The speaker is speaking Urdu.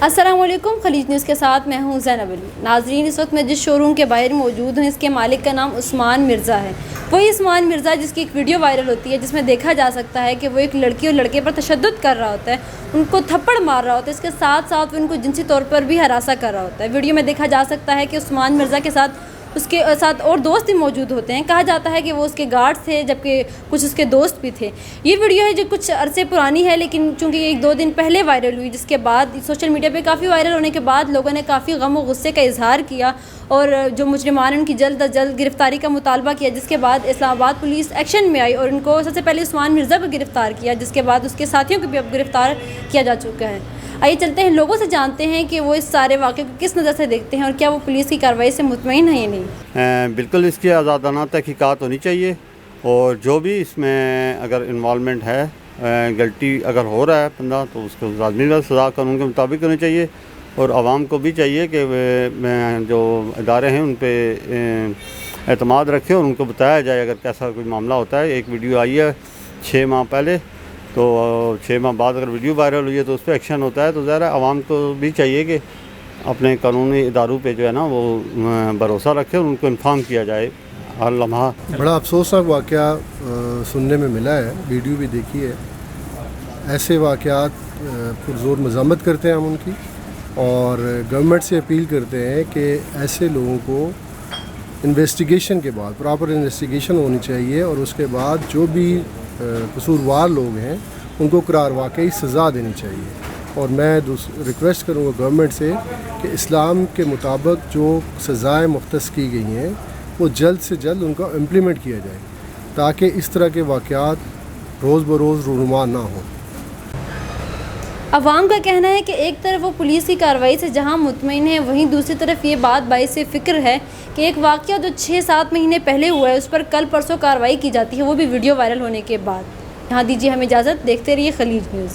السلام علیکم، خلیج نیوز کے ساتھ میں ہوں زینب علی۔ ناظرین، اس وقت میں جس شو روم کے باہر موجود ہوں، اس کے مالک کا نام عثمان مرزا ہے۔ وہی عثمان مرزا جس کی ایک ویڈیو وائرل ہوتی ہے جس میں دیکھا جا سکتا ہے کہ وہ ایک لڑکی اور لڑکے پر تشدد کر رہا ہوتا ہے، ان کو تھپڑ مار رہا ہوتا ہے، اس کے ساتھ ساتھ وہ ان کو جنسی طور پر بھی ہراساں کر رہا ہوتا ہے۔ ویڈیو میں دیکھا جا سکتا ہے کہ عثمان مرزا کے ساتھ اس کے ساتھ اور دوست بھی موجود ہوتے ہیں۔ کہا جاتا ہے کہ وہ اس کے گارڈز تھے، جبکہ کچھ اس کے دوست بھی تھے۔ یہ ویڈیو ہے جو کچھ عرصے پرانی ہے، لیکن چونکہ یہ 1-2 دن پہلے وائرل ہوئی، جس کے بعد سوشل میڈیا پہ کافی وائرل ہونے کے بعد لوگوں نے کافی غم و غصے کا اظہار کیا اور جو مجرمان ان کی جلد از جلد گرفتاری کا مطالبہ کیا، جس کے بعد اسلام آباد پولیس ایکشن میں آئی اور ان کو سب سے پہلے عثمان مرزا کو گرفتار کیا، جس کے بعد اس کے ساتھیوں کو بھی اب گرفتار کیا جا چکا ہے۔ آئیے چلتے ہیں، لوگوں سے جانتے ہیں کہ وہ اس سارے واقعے کو کس نظر سے دیکھتے ہیں اور کیا وہ پولیس کی کارروائی سے مطمئن ہیں یا نہیں۔ بالکل اس کی آزادانہ تحقیقات ہونی چاہیے، اور جو بھی اس میں اگر انوالومنٹ ہے، غلطی اگر ہو رہا ہے بندہ، تو اس کو لازمی سزا قانون کے مطابق ہونی چاہیے، اور عوام کو بھی چاہیے کہ جو ادارے ہیں ان پہ اعتماد رکھیں اور ان کو بتایا جائے اگر کیسا کوئی معاملہ ہوتا ہے۔ ایک ویڈیو آئی ہے 6 ماہ پہلے، تو 6 ماہ بعد اگر ویڈیو وائرل ہوئی ہے تو اس پہ ایکشن ہوتا ہے، تو ظاہر ہے عوام کو بھی چاہیے کہ اپنے قانونی اداروں پہ جو ہے نا وہ بھروسہ رکھے اور ان کو انفارم کیا جائے ہر لمحہ۔ بڑا افسوسناک واقعہ سننے میں ملا ہے، ویڈیو بھی دیکھی ہے۔ ایسے واقعات پرزور مذمت کرتے ہیں ہم ان کی، اور گورنمنٹ سے اپیل کرتے ہیں کہ ایسے لوگوں کو انویسٹیگیشن کے بعد پراپر انویسٹیگیشن ہونی چاہیے، اور اس کے بعد جو بھی قصوروار لوگ ہیں ان کو قرار واقعی سزا دینی چاہیے۔ اور میں ریکویسٹ کروں گا گورنمنٹ سے کہ اسلام کے مطابق جو سزائیں مختص کی گئی ہیں وہ جلد سے جلد ان کا امپلیمنٹ کیا جائے، تاکہ اس طرح کے واقعات روز بروز رونما نہ ہوں۔ عوام کا کہنا ہے کہ ایک طرف وہ پولیس کی کارروائی سے جہاں مطمئن ہے، وہیں دوسری طرف یہ بات باعث فکر ہے کہ ایک واقعہ جو 6-7 مہینے پہلے ہوا ہے اس پر کل پرسوں کارروائی کی جاتی ہے، وہ بھی ویڈیو وائرل ہونے کے بعد۔ یہاں دیجیے ہمیں اجازت، دیکھتے رہیے خلیج نیوز۔